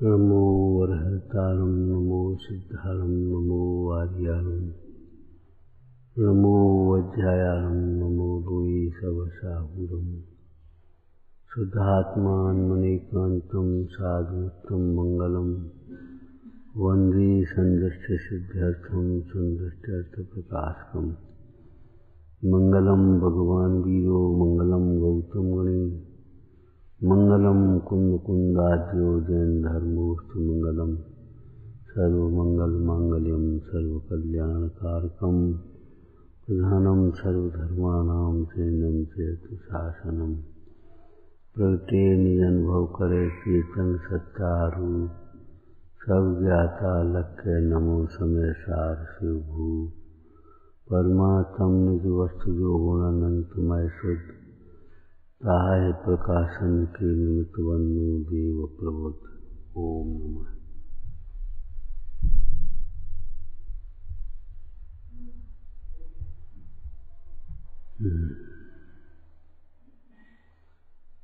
नमो वरहतारं नमो सिद्धारं नमो वार्यारं नमो वज्रायारं नमो भूये सवसाहुरं शुद्धात्मान्मनेकान्तं साधुत्तम मंगलम वंदे संदृष्टि सिद्ध्यर्थम सुंदृष्ट्यर्थ प्रकाशकम मंगलम भगवान वीरो मंगलम गौतम गणे मंगलम कुंद कुंदाद्यो जैन धर्मोस्तु मंगलम सर्वमंगल मांगल्यम सर्वकल्याणकारकम प्रधानम सर्वधर्माणां शरणं चेतु शासनम प्रगटे निजनुभव करे कीर्तन सत्तारू सब ज्ञाता लक्ष्य नमो समय सार शिव भू परमात्म निज वस्तु जो गुणानंतमय शुद्ध ताहे प्रकाशन के निमित्त वनु देव प्रबुद्ध। ओम नमः।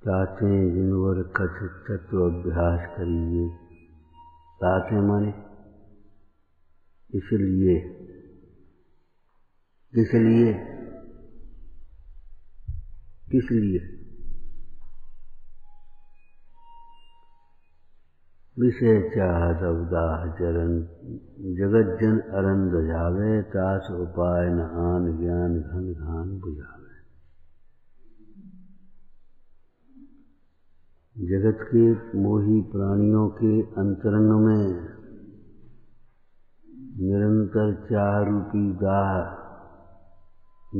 ताते जिनवर कथित तत्व अभ्यास करिए। ताते माने इसलिए, किसलिए, किसलिए विषय चाहत अवदाह चरण जगत जन अरंद जावे तास उपाय न आन ज्ञान घन घान बुझावे। जगत के मोही प्राणियों के अंतरंग में निरंतर चाह रूपी दाह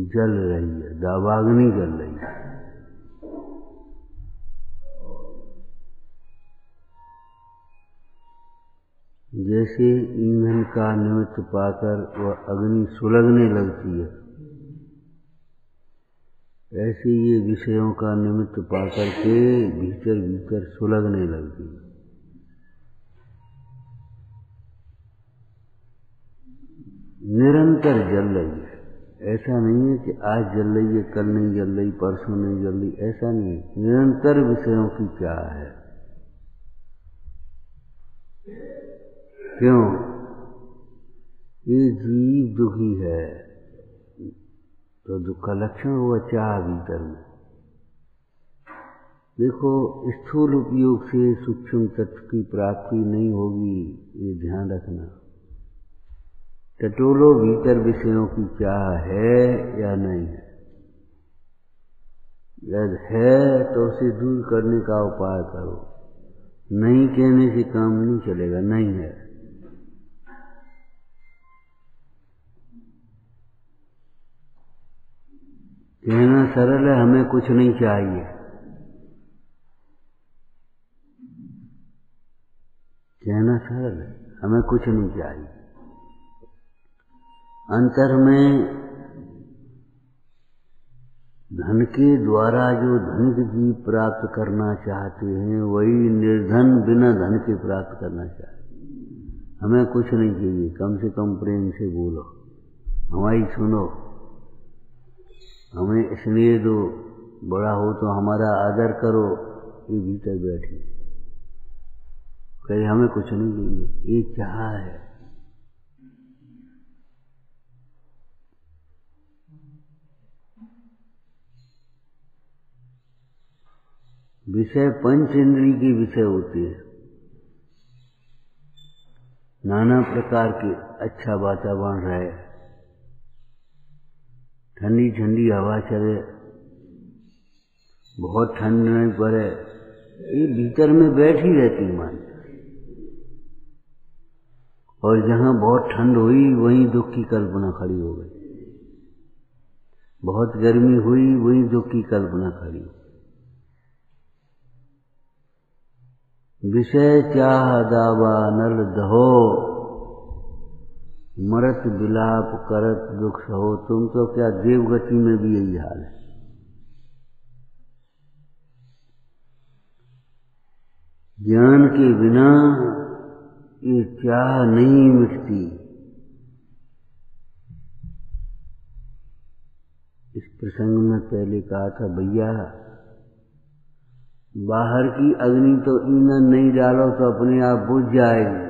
जल रही है, दावाग्नि जल रही है। जैसे ईंधन का निमित्त पाकर वह अग्नि सुलगने लगती है, ऐसे ये विषयों का निमित्त पाकर के भीतर भीतर सुलगने लगती है। निरंतर जल रही है। ऐसा नहीं है कि आज जल रही है, कल नहीं जल रही, परसों नहीं जल रही, ऐसा नहीं है। निरंतर विषयों की चाह है। क्यों? ये जीव दुखी है तो दुख का लक्षण हुआ चाह भीतर में। देखो, स्थूल उपयोग से सूक्ष्म तत्व की प्राप्ति नहीं होगी, ये ध्यान रखना। टटोलो भीतर विषयों की चाह है या नहीं है। यदि है तो उसे दूर करने का उपाय करो। नहीं कहने से काम नहीं चलेगा। नहीं है, कहना सरल है, हमें कुछ नहीं चाहिए। कहना सरल है, हमें कुछ नहीं चाहिए। अंतर में धन के द्वारा जो धनिक जीव प्राप्त करना चाहते हैं, वही निर्धन बिना धन के प्राप्त करना चाहते। हमें कुछ नहीं चाहिए, कम से कम प्रेम से बोलो, हमारी सुनो, हमें स्नेह दो, बड़ा हो तो हमारा आदर करो। ये भीतर बैठी कहीं हमें कुछ नहीं चाहिए, ये चाह है। विषय पंच इंद्रिय के विषय होते हैं, नाना प्रकार के। अच्छा वातावरण रहे, ठंडी ठंडी हवा चले, बहुत ठंड नहीं पड़े, ये भीतर में बैठी रहती मान। और जहां बहुत ठंड हुई वहीं दुख की कल्पना खड़ी हो गई, बहुत गर्मी हुई वहीं दुख की कल्पना खड़ी हो। विषय चाह दावा नल दहो मरत विलाप करत दुख सहो। तुम तो क्या देवगति में भी यही हाल है। ज्ञान के बिना ये चाह नहीं मिटती। इस प्रसंग में पहले कहा था, भैया बाहर की अग्नि तो ईंधन नहीं डालो तो अपने आप बुझ जाएगी,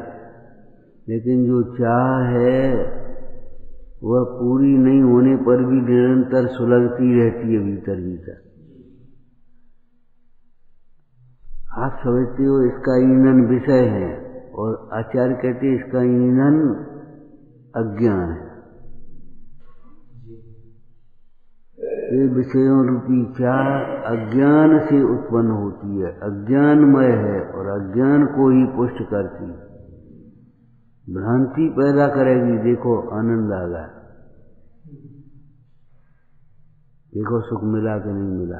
लेकिन जो चाह है वह पूरी नहीं होने पर भी निरंतर सुलगती रहती है भीतर भीतर। आप समझते हो इसका ईंधन विषय है, और आचार्य कहते हैं इसका ईंधन अज्ञान है। ये विषयों रूपी चाह अज्ञान से उत्पन्न होती है, अज्ञानमय है और अज्ञान को ही पुष्ट करती है, भ्रांति पैदा करेगी। देखो आनंद आ गया, देखो सुख मिला कि नहीं मिला।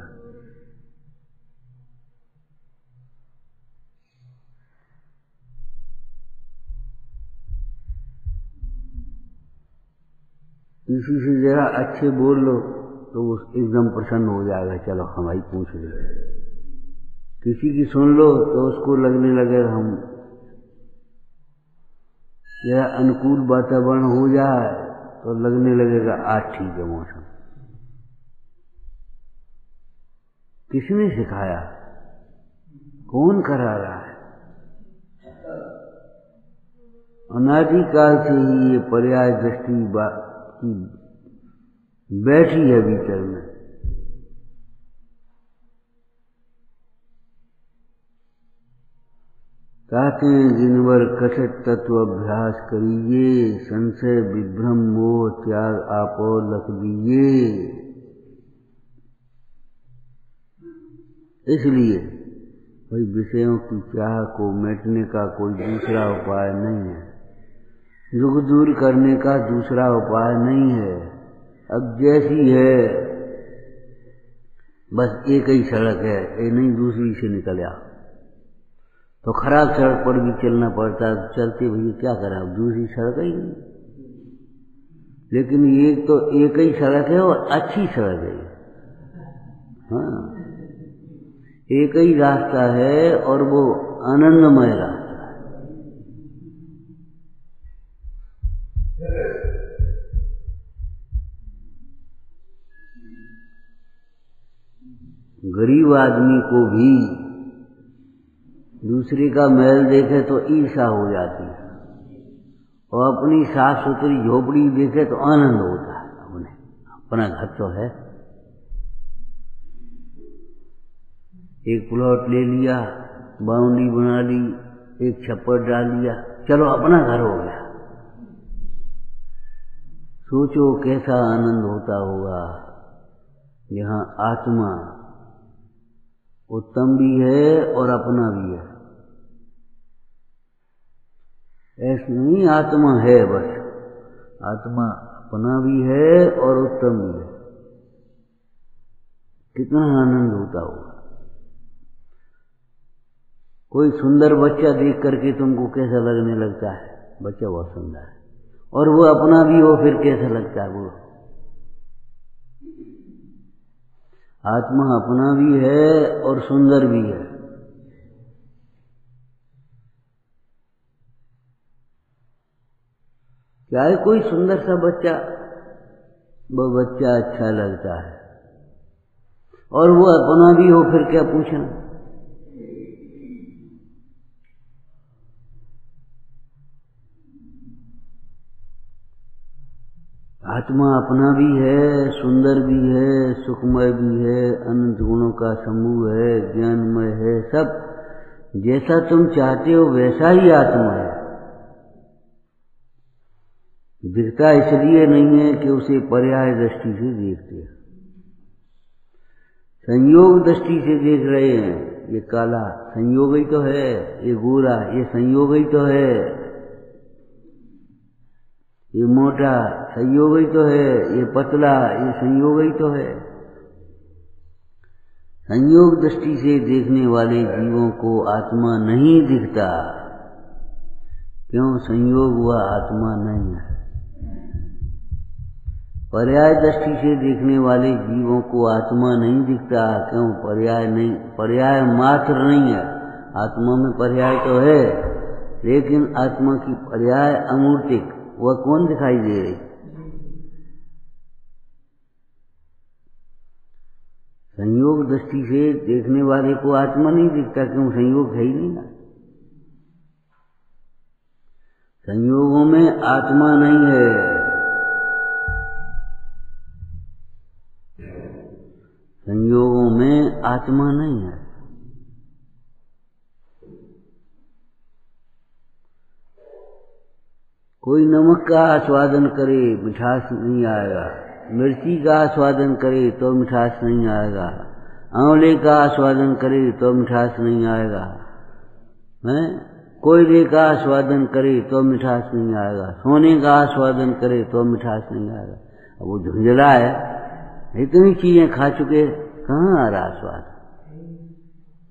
किसी से जरा अच्छे बोल लो तो वो एकदम प्रसन्न हो जाएगा, चलो हमारी पूछ ले। किसी की सुन लो तो उसको लगने लगेगा हम जरा अनुकूल वातावरण हो जाए तो लगने लगेगा आज ठीक है मौसम। किसने सिखाया, कौन करा रहा है? अनादिकाल से ही ये पर्याय दृष्टि बैठी है भीतर में। कहते हैं जिनवर कथित तत्व अभ्यास करिए, संशय विभ्रम मोह त्याग आपो लख दीजिए। इसलिए भाई विषयों की चाह को मिटने का कोई दूसरा उपाय नहीं है, दुख दूर करने का दूसरा उपाय नहीं है। अब जैसी है बस एक ही सड़क है, ये नहीं दूसरी से निकल आ तो खराब सड़क पर भी चलना पड़ता है, चलते भैया क्या करें, अब दूसरी सड़क ही नहीं। लेकिन ये तो एक ही सड़क है और अच्छी सड़क है। हाँ, एक ही रास्ता है और वो आनंदमय रास्ता है। गरीब आदमी को भी दूसरे का महल देखे तो ईर्ष्या हो जाती है, और अपनी साफ सुथरी झोपड़ी देखे तो आनंद होता है। उन्हें अपना घर तो है, एक प्लॉट ले लिया, बाउंड्री बना ली, एक छप्पर डाल लिया, चलो अपना घर हो गया। सोचो कैसा आनंद होता होगा। यहाँ आत्मा उत्तम भी है और अपना भी है। ऐसा नहीं आत्मा है बस, आत्मा अपना भी है और उत्तम भी है। कितना आनंद होता होगा। कोई सुंदर बच्चा देख करके तुमको कैसा लगने लगता है? बच्चा बहुत सुंदर है, और वो अपना भी हो फिर कैसा लगता है? वो आत्मा अपना भी है और सुंदर भी है। क्या है कोई सुंदर सा बच्चा, वो बच्चा अच्छा लगता है, और वो अपना भी हो फिर क्या पूछना। आत्मा अपना भी है, सुंदर भी है, सुखमय भी है, अनंत गुणों का समूह है, ज्ञानमय है। सब जैसा तुम चाहते हो वैसा ही आत्मा है। दिखता इसलिए नहीं है कि उसे पर्याय दृष्टि से देखते हैं, संयोग दृष्टि से देख रहे हैं। ये काला संयोग ही तो है, ये गोरा ये संयोग ही तो है, ये मोटा संयोग ही तो है, ये पतला ये संयोग ही तो है। संयोग दृष्टि से देखने वाले जीवों को आत्मा नहीं दिखता। क्यों? संयोग हुआ आत्मा नहीं है। पर्याय दृष्टि से देखने वाले जीवों को आत्मा नहीं दिखता। क्यों? पर्याय नहीं, पर्याय मात्र नहीं है। आत्मा में पर्याय तो है, लेकिन आत्मा की पर्याय अमूर्तिक, वह कौन दिखाई दे रही? संयोग दृष्टि से देखने वाले को आत्मा नहीं दिखता, क्यों? संयोग है ही नहीं ना। संयोगों में आत्मा नहीं है। संयोगों में आत्मा नहीं है। कोई नमक का आस्वादन करे मिठास नहीं आएगा, मिर्ची का आस्वादन करे तो मिठास नहीं आएगा, आंवले का आस्वादन करे तो मिठास नहीं आएगा, हैं? कोयले का आस्वादन करे तो मिठास नहीं आएगा, सोने का आस्वादन करे तो मिठास नहीं आएगा। अब वो झुंझला है, इतनी चीजें खा चुके, कहाँ आ रहा स्वाद?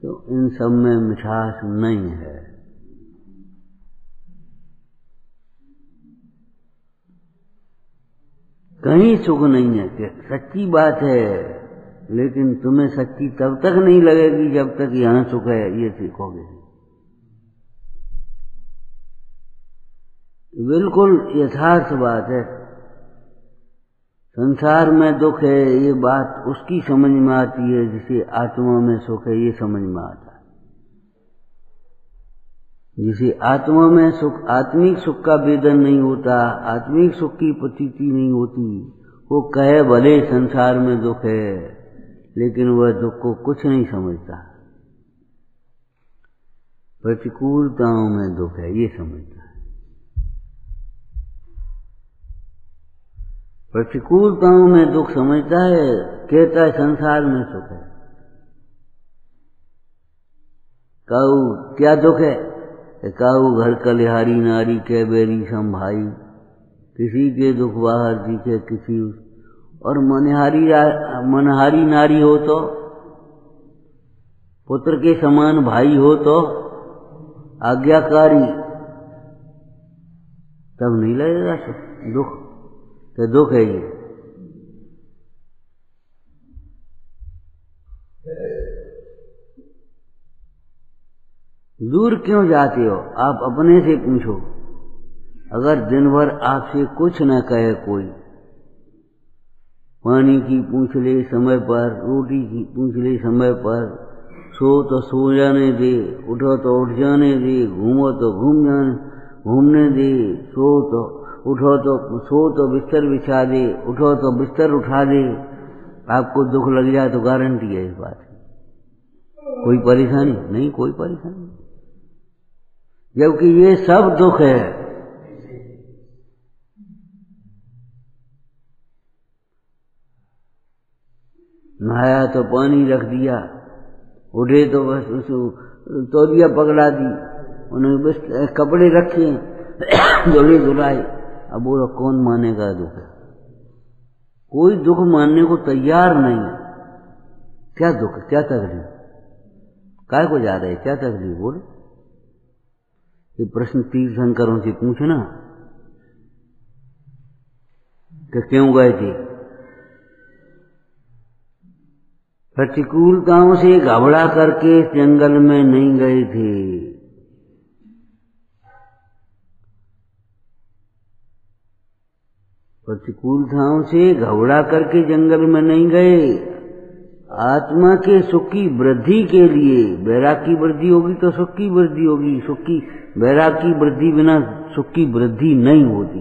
तो इन सब में मिठास नहीं है। कहीं सुख नहीं है। सच्ची बात है, लेकिन तुम्हें सच्ची तब तक नहीं लगेगी जब तक यहां सुख है ये सीखोगे। बिल्कुल यथार्थ बात है। संसार में दुख है ये बात उसकी समझ में आती है जिसे आत्मा में सुख है ये समझ में आता है। जिसे आत्मा में सुख, आत्मिक सुख का वेदन नहीं होता, आत्मिक सुख की प्रतीति नहीं होती, वो कहे भले संसार में दुख है, लेकिन वह दुख को कुछ नहीं समझता। प्रतिकूलताओं में दुख है ये समझता है। प्रतिकूलताओं में दुख समझता है, कहता है संसार में सुख है। कहूँ क्या दुख है? काऊ घर कलिहारी नारी के बेरी संभाई, किसी के दुख बाहर दिखे किसी। और मनहारी नारी हो तो, पुत्र के समान भाई हो तो आज्ञाकारी, तब नहीं लगेगा दुख। तो दुख है ये। दूर क्यों जाते हो? आप अपने से पूछो। अगर दिन भर आपसे कुछ न कहे कोई, पानी की पूछ ले समय पर, रोटी की पूछ ले समय पर, सो तो सो जाने दे, उठो तो उठ जाने दे, घूमो तो घूमने दे, उठो तो बिस्तर बिछा दे, उठो तो बिस्तर उठा दे, आपको दुख लग जाए तो गारंटी है इस बात की। कोई परेशानी नहीं, कोई परेशानी। जबकि ये सब दुख है। नहाया तो पानी रख दिया, उठे तो बस तौलिया पकड़ा दी, उन्हें बस कपड़े रखे, धुले धुलाए। अब बोलो कौन मानेगा दुख है? कोई दुख मानने को तैयार नहीं है। क्या दुख, क्या तकलीफ, काय को जा रहे, क्या तकलीफ? बोलो। ये प्रश्न तीर्थंकरों से पूछना कि क्यों गए थे? प्रतिकूलताओं से घबरा करके जंगल में नहीं गए थे। प्रतिकूलताओं से घबरा करके जंगल में नहीं गए। आत्मा के सुख की वृद्धि के लिए, वैराग की वृद्धि होगी तो सुख की वृद्धि होगी, सुख की वैराग की वृद्धि बिना सुख की वृद्धि नहीं होती।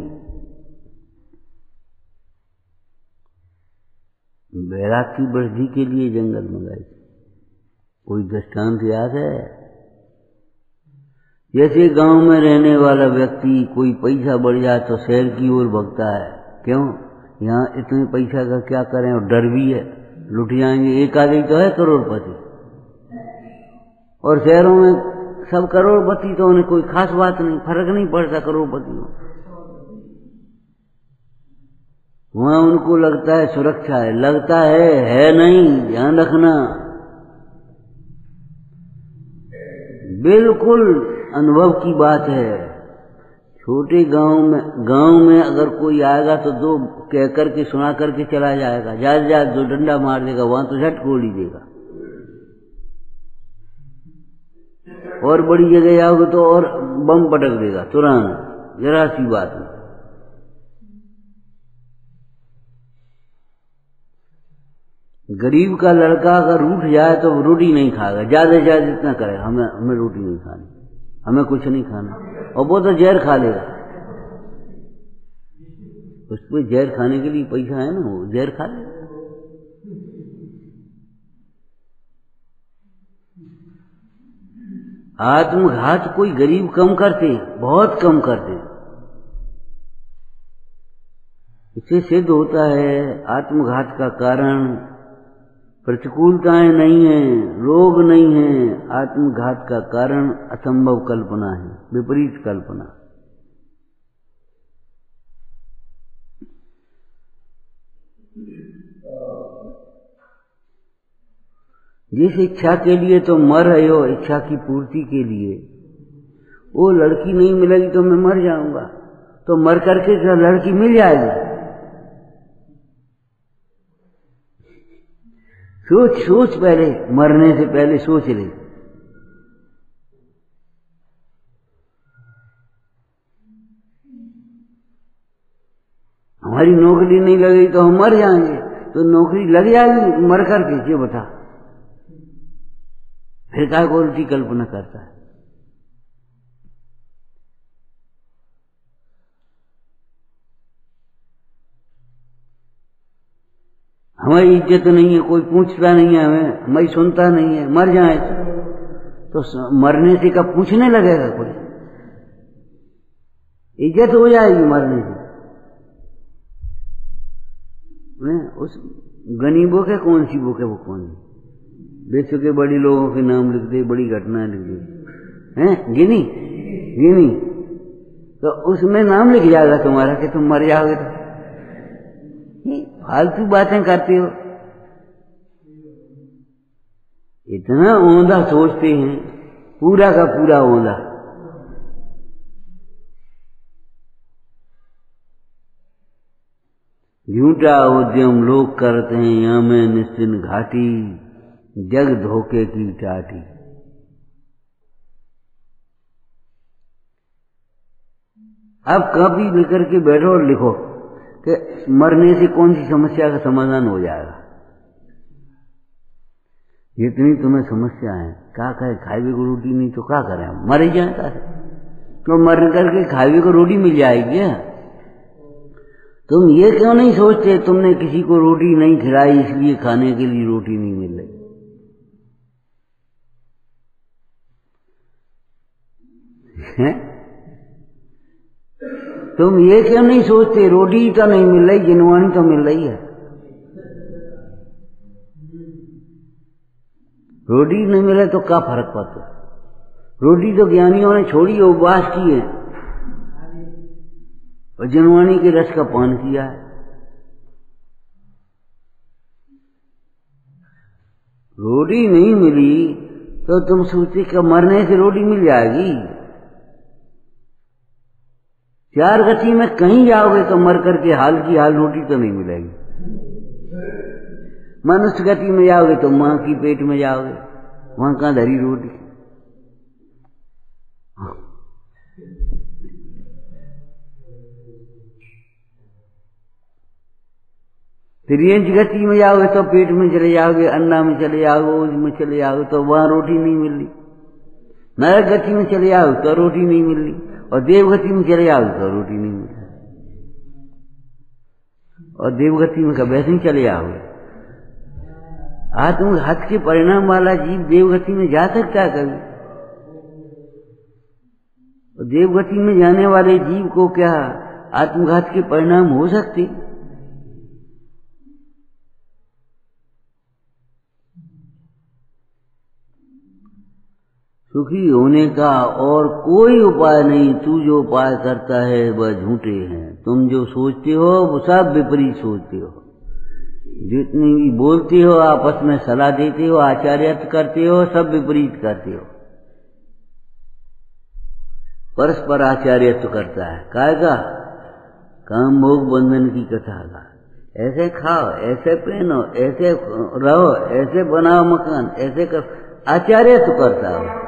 वैराग की वृद्धि के लिए जंगल में गए। कोई दृष्टांत याद है? जैसे गांव में रहने वाला व्यक्ति कोई पैसा बढ़ जाए तो शहर की ओर भगता है। क्यों? यहाँ इतने पैसा का क्या करें, और डर भी है लुट जाएंगे। एक आदमी तो है करोड़पति, और शहरों में सब करोड़पति, तो उन्हें कोई खास बात नहीं, फर्क नहीं पड़ता करोड़पतियों। वहां उनको लगता है सुरक्षा है, लगता है नहीं, ध्यान रखना। बिल्कुल अनुभव की बात है। छोटे गांव में अगर कोई आएगा तो दो कह करके सुना करके चला जाएगा, जा दो डंडा मार देगा, वहां तो झट गोली देगा। और बड़ी जगह जाओगे तो और बम पटक देगा तुरंत, जरा सी बात नहीं। गरीब का लड़का अगर रूठ जाए तो रोटी नहीं खाएगा, ज्यादा से ज्यादा इतना करेगा, हमें रोटी नहीं खानी, हमें कुछ नहीं खाना, और वो तो जहर खा लेगा। उसको जहर खाने के लिए पैसा है ना, वो जहर खा लेगा। आत्मघात कोई गरीब कम करते, बहुत कम करते। इससे सिद्ध होता है आत्मघात का कारण प्रतिकूलताएं नहीं है, रोग नहीं है। आत्मघात का कारण असंभव कल्पना है, विपरीत कल्पना। जिस इच्छा के लिए तो मर रहे हो, इच्छा की पूर्ति के लिए, वो लड़की नहीं मिलेगी तो मैं मर जाऊंगा, तो मर करके लड़की मिल जाएगी। सोच पहले, मरने से पहले सोच ले। हमारी नौकरी नहीं लगेगी तो हम मर जाएंगे, तो नौकरी लग जाएगी मर करके, ये बता फिर क्या को उल्टी कल्पना करता है। हमारी इज्जत नहीं है, कोई पूछता नहीं है हमें, हमारी सुनता नहीं है, मर जाए तो मरने से कब पूछने लगेगा कोई? इज्जत हो जाएगी मरने से। उस गनीबों के कौन सी बुक है, वो कौन सी विश्व के बड़ी लोगों के नाम लिख दे, बड़ी घटनाएं लिख दे, हैं गिनी तो उसमें नाम लिख जाएगा तुम्हारा कि तुम मर जाओगे। तो फालतू बातें करते हो, इतना औंधा सोचते हैं, पूरा का पूरा औंधा। झूठा उद्यम लोग करते हैं, यहाँ में निश्चिन घाटी, जग धोखे की टाटी। अब कभी लेकर के बैठो और लिखो कि मरने से कौन सी समस्या का समाधान हो जाएगा। जितनी तुम्हें समस्या है, क्या कहे, खाई को रोटी नहीं तो क्या करें, मर ही जाए कैसे? तो मर करके खाई को रोटी मिल जाएगी। तुम ये क्यों नहीं सोचते तुमने किसी को रोटी नहीं खिलाई इसलिए खाने के लिए रोटी नहीं मिल रही है? तुम ये क्यों नहीं सोचते रोटी तो नहीं मिल रही, जिनवानी तो मिल रही है। रोटी नहीं मिले तो क्या फर्क पड़ता? रोटी तो ज्ञानियों ने छोड़ी, उपवास की है और जिनवानी के रस का पान किया है। रोटी नहीं मिली तो तुम सोचते कि मरने से रोटी मिल जाएगी। चार गति में कहीं जाओगे तो मर करके हाल की हाल रोटी तो नहीं मिलेगी। मनुष्य गति में जाओगे तो मां की पेट में जाओगे, वहां कहां धरी रोटी। त्रियंच गति में जाओगे तो पेट में चले जाओगे, अन्ना में चले जाओगे, ओज में चले जाओगे तो वहां रोटी नहीं मिल रही। नरक गति में चले जाओगे तो रोटी नहीं मिल रही, और देवगति में चले जाओगे तो रोटी नहीं मिल रही। और देवगति में कब वैसे ही चले जाओगे। आत्मघात के परिणाम वाला जीव देवगति में जा सकता है कभी? और देवगति में जाने वाले जीव को क्या आत्मघात के परिणाम हो सकते? सुखी होने का और कोई उपाय नहीं। तू जो उपाय करता है वह झूठे हैं। तुम जो सोचते हो वो सब विपरीत सोचते हो। जितनी भी बोलते हो, आपस में सलाह देते हो, आचार्यत्व करते हो, सब विपरीत करते हो। परस्पर आचार्यत्व करता है। काय का? काम भोग बंधन की कथा का। ऐसे खाओ, ऐसे पहनो, ऐसे रहो, ऐसे बनाओ मकान, ऐसे कर, आचार्यत्व करता हो।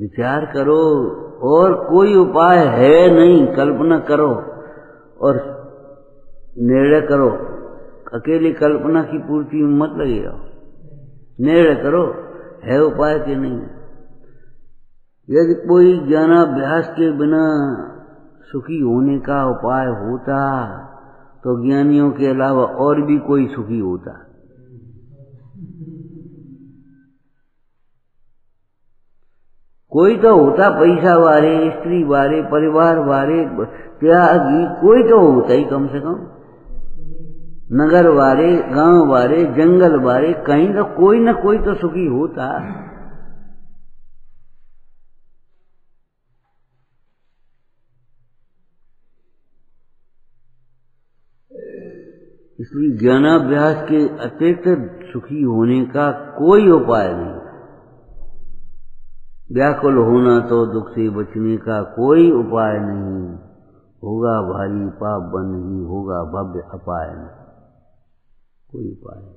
विचार करो, और कोई उपाय है नहीं। कल्पना करो और निर्णय करो। अकेली कल्पना की पूर्ति में मत लगे रहो, निर्णय करो है उपाय कि नहीं है। यदि कोई ज्ञानाभ्यास के बिना सुखी होने का उपाय होता तो ज्ञानियों के अलावा और भी कोई सुखी होता। कोई तो होता पैसा वाले, स्त्री वाले, परिवार वाले, त्यागी, कोई तो होता ही कम से कम। नगर वाले, गांव वाले, जंगल वाले, कहीं तो कोई न कोई तो सुखी होता। इसलिए ज्ञानाभ्यास के अतिरिक्त सुखी होने का कोई उपाय नहीं। व्याकुल होना तो दुख से बचने का कोई उपाय नहीं। होगा भारी पाप बन ही होगा भव्य अपाय नहीं, कोई उपाय नहीं।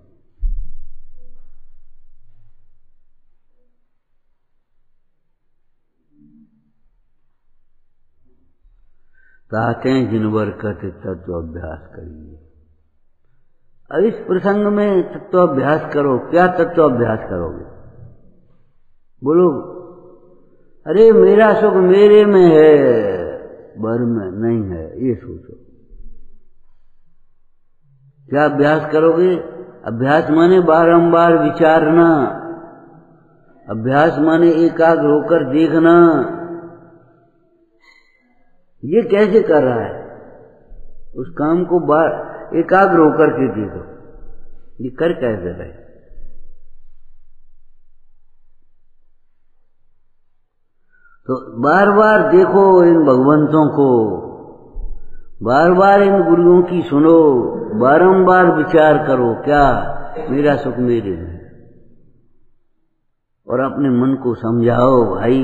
ताते जिनवर कथित तत्व अभ्यास करिए। अब इस प्रसंग में तत्वाभ्यास करो। क्या तत्वाभ्यास करोगे? बोलो, अरे मेरा सुख मेरे में है, बर में नहीं है, ये सोचो। क्या अभ्यास करोगे? अभ्यास माने बारंबार विचारना, अभ्यास माने एकाग्र होकर देखना। ये कैसे कर रहा है? उस काम को एकाग्र होकर के देखो, ये कर कैसे रहे। तो बार बार देखो इन भगवंतों को, बार बार इन गुरुओं की सुनो, बारंबार विचार करो क्या मेरा सुख मेरे में। और अपने मन को समझाओ, भाई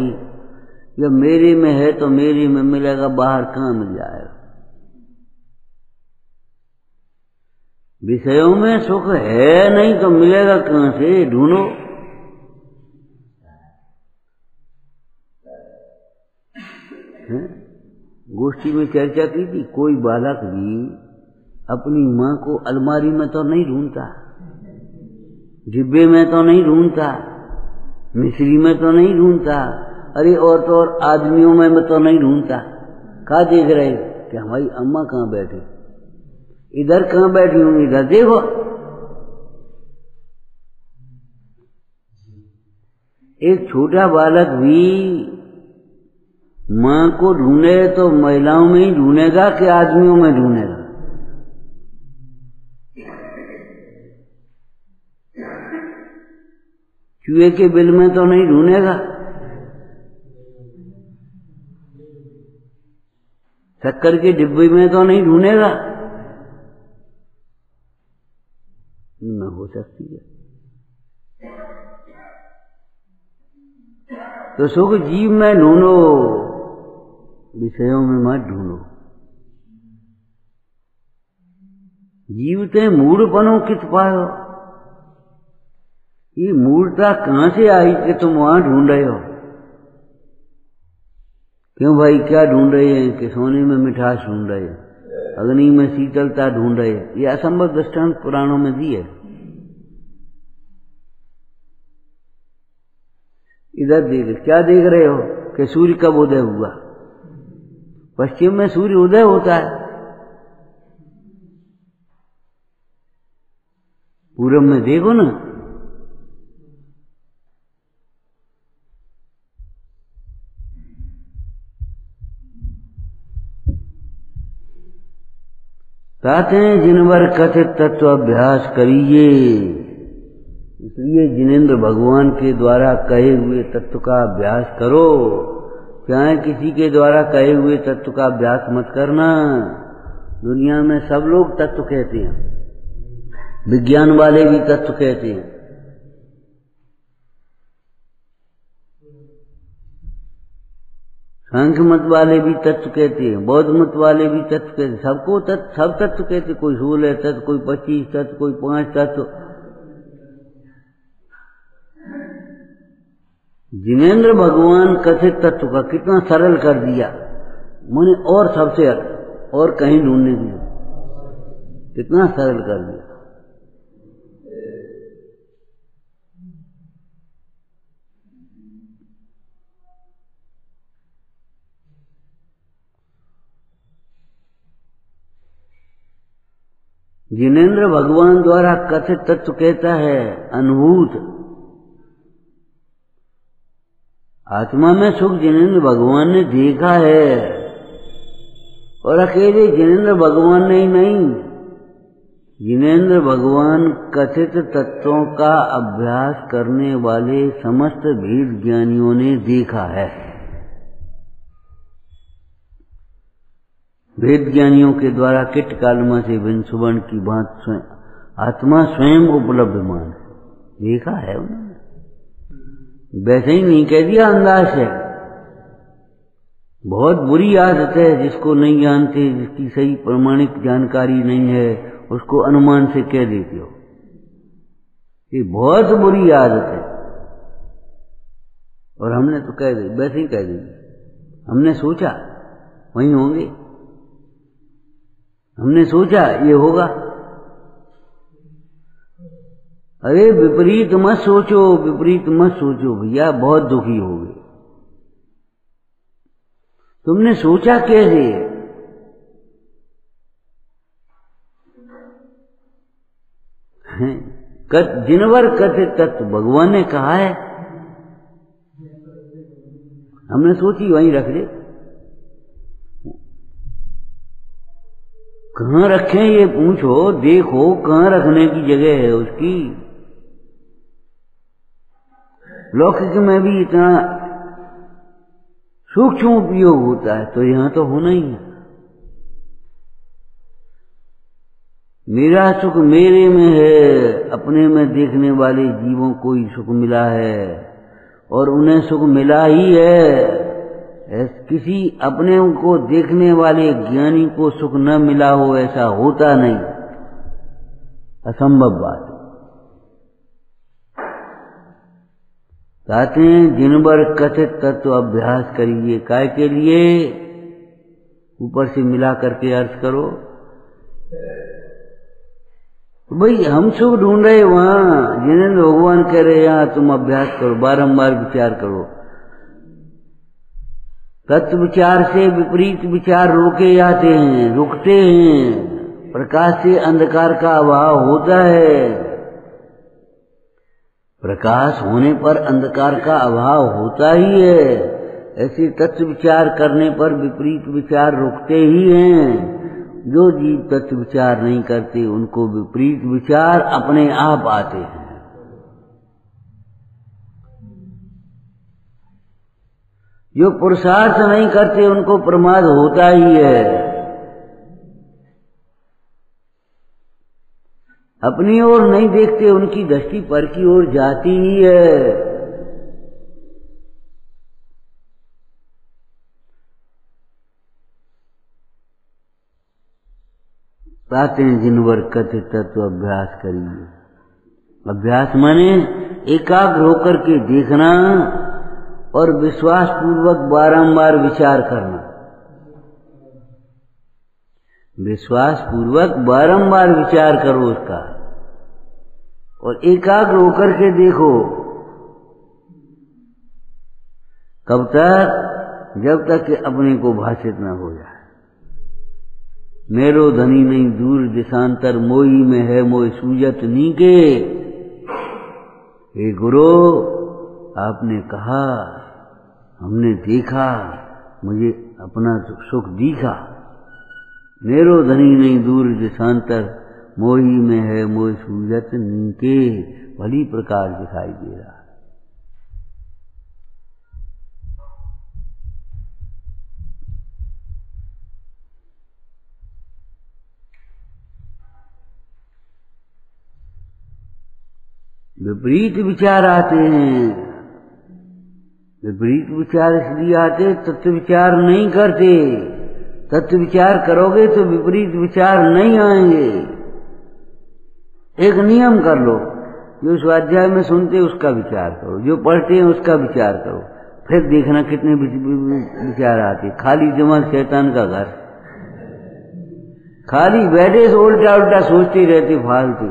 जब मेरे में है तो मेरे में मिलेगा, बाहर कहाँ मिल जाएगा। विषयों में सुख है नहीं तो मिलेगा कहाँ से? ढूंढो। गोष्ठी में चर्चा की थी, कोई बालक भी अपनी माँ को अलमारी में तो नहीं ढूंढता, डिब्बे में तो नहीं ढूंढता, मिश्री में तो नहीं ढूंढता, अरे और तो और आदमियों में तो नहीं ढूंढता। कहाँ देख रहे कि हमारी अम्मा कहाँ बैठी, इधर कहाँ बैठी हूँ, इधर देखो। एक छोटा बालक भी माँ को ढूंढे तो महिलाओं में ही ढूंढेगा कि आदमियों में ढूंढेगा? चूहे के बिल में तो नहीं ढूंढेगा, शक्कर के डिब्बे में तो नहीं ढूंढेगा। न हो सकती है। तो सुख जीव में ढूंढो, विषयों में मत ढूंढो। जीवते मूढ़पनो कित पायो। ये मूढ़ता कहां से आई कि तुम वहां ढूंढ रहे हो? क्यों भाई, क्या ढूंढ रहे हैं? कि सोने में मिठास ढूंढ रहे हैं, अग्नि में शीतलता ढूंढ रहे हैं। ये असंभव दृष्टांत पुराणों में दी है। इधर देख, क्या देख रहे हो कि सूर्य कब उदय हुआ? पश्चिम में सूर्य उदय होता है, पूरब में देखो ना। कहते हैं जिनवर कथित तत्व अभ्यास करिए। इसलिए जिनेंद्र भगवान के द्वारा कहे हुए तत्व का अभ्यास करो। चाहे किसी के द्वारा कहे हुए तत्व का अभ्यास मत करना। दुनिया में सब लोग तत्व कहते हैं, विज्ञान वाले भी तत्व कहते हैं, सांख्य मत वाले भी तत्व कहते हैं, बौद्ध मत वाले भी तत्व कहते हैं। सबको तत्व, सब तत्व कहते हैं। कोई 16 तत्व, कोई 25 तत्व, कोई 5 तत्व। जिनेंद्र भगवान कथित तत्व का कितना सरल कर दिया मैंने, और सबसे और कहीं ढूंढने की कितना सरल कर दिया। जिनेंद्र भगवान द्वारा कथित तत्व कहता है अनुभूत आत्मा में सुख जिनेंद्र भगवान ने देखा है, और अकेले जिनेंद्र भगवान ने ही नहीं, जिनेंद्र भगवान कथित तत्वों का अभ्यास करने वाले समस्त भेद ज्ञानियों ने देखा है। वेद ज्ञानियों के द्वारा किट कालमा से बिन सुवर्ण की बात आत्मा स्वयं उपलब्धमान है, देखा है उन्होंने, वैसे ही नहीं कह दिया अंदाज है। बहुत बुरी आदत है जिसको नहीं जानते, जिसकी सही प्रमाणिक जानकारी नहीं है, उसको अनुमान से कह देते हो, ये बहुत बुरी आदत है। और हमने तो कह दी, वैसे ही कह दी, हमने सोचा वही होंगे, हमने सोचा ये होगा। अरे विपरीत मत सोचो, विपरीत मत सोचो भैया, बहुत दुखी होगे। तुमने सोचा कैसे? जिनवर कथित तत्व भगवान ने कहा है, हमने सोची वहीं रख दे। कहाँ रखें ये पूछो, देखो कहाँ रखने की जगह है उसकी। लौकिक में भी इतना सूक्ष्म उपयोग होता है, तो यहां तो होना ही है। मेरा सुख मेरे में है, अपने में देखने वाले जीवों को ही सुख मिला है, और उन्हें सुख मिला ही है। किसी अपने को देखने वाले ज्ञानी को सुख न मिला हो ऐसा होता नहीं, असंभव बात। कहते हैं जिनवर कथित तत्व अभ्यास करिए, काय के लिए? ऊपर से मिला करके अर्थ करो। तो भाई हम सुख ढूंढ रहे वहां, जिन्हें भगवान कह रहे यहां तुम अभ्यास करो, बारंबार विचार करो। तत्व विचार से विपरीत विचार रोके जाते हैं, रुकते हैं। प्रकाश से अंधकार का अभाव होता है, प्रकाश होने पर अंधकार का अभाव होता ही है। ऐसे तत्व विचार करने पर विपरीत विचार रुकते ही हैं। जो जीव तत्व विचार नहीं करते उनको विपरीत विचार अपने आप आते हैं। जो पुरुषार्थ नहीं करते उनको प्रमाद होता ही है। अपनी ओर नहीं देखते, उनकी दृष्टि पर की ओर जाती ही है। कहते हैं जिनवर कथित तत्व अभ्यास करिए। अभ्यास माने एकाग्र होकर के देखना और विश्वास पूर्वक बारंबार विचार करना। विश्वास पूर्वक बारंबार विचार करो उसका, और एकाग्र होकर के देखो। कब तक? जब तक कि अपने को भाषित न हो जाए। मेरो धनी नहीं दूर दिशांतर, मोही में है मोह सूजत नीके। हे गुरु, आपने कहा, हमने देखा, मुझे अपना सुख दिखा। मेरो धनी नहीं दूर दिशांतर, मोही में है मोह सूजत नीके। भली प्रकार दिखाई दे रहा। विपरीत विचार आते हैं। विपरीत विचार इसलिए आते, तत्व विचार नहीं करते। तत्व विचार करोगे तो विपरीत विचार नहीं आएंगे। एक नियम कर लो, जो स्वाध्याय में सुनते उसका विचार करो, जो पढ़ते हैं उसका विचार करो, फिर देखना कितने विचार आते। खाली दिमाग शैतान का घर, खाली बैठे से उल्टा उल्टा सोचते रहते फालतू।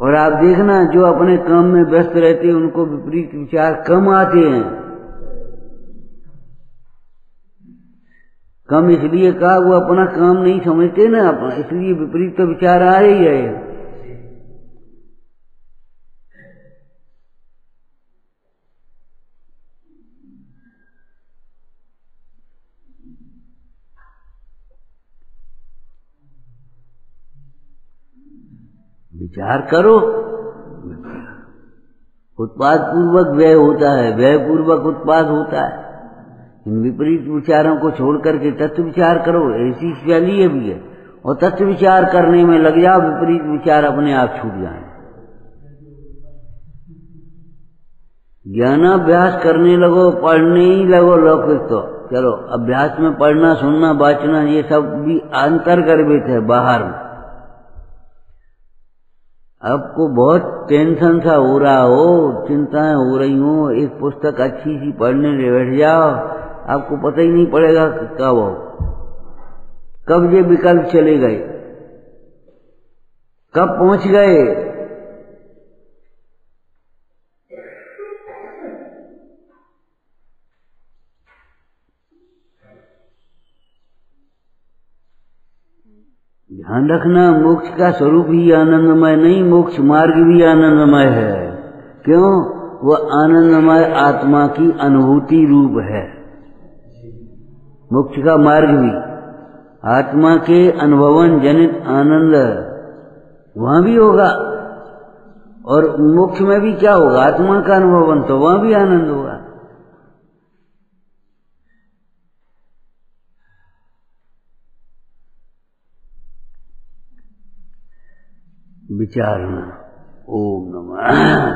और आप देखना जो अपने काम में व्यस्त रहते हैं उनको विपरीत विचार कम आते हैं। कम इसलिए कहा वो अपना काम नहीं समझते ना, इसलिए विपरीत तो विचार आ रही है। विचार करो, उत्पाद पूर्वक व्यय होता है, व्यय पूर्वक उत्पाद होता है। इन विपरीत विचारों को छोड़ करके तत्व विचार करो, ऐसी शैली भी है। और तत्व विचार करने में लग जाओ, विपरीत विचार अपने आप छूट जाए। ज्ञानाभ्यास करने लगो, पढ़ने ही लगो लौकिक तो चलो, अभ्यास में पढ़ना सुनना वाचना ये सब भी अंतर्गर्भित है बाहर में। आपको बहुत टेंशन सा हो रहा हो, चिंताएं हो रही हो, एक पुस्तक अच्छी सी पढ़ने बैठ जाओ, आपको पता ही नहीं पड़ेगा कब ये विकल्प चले गए, कब पहुंच गए। ध्यान रखना, मोक्ष का स्वरूप ही आनंदमय नहीं, मोक्ष मार्ग भी आनंदमय है। क्यों? वह आनंदमय आत्मा की अनुभूति रूप है। मोक्ष का मार्ग भी आत्मा के अनुभवन जनित आनंद वहां भी होगा, और मोक्ष में भी क्या होगा? आत्मा का अनुभवन, तो वहां भी आनंद होगा। विचारना। ओम नमः।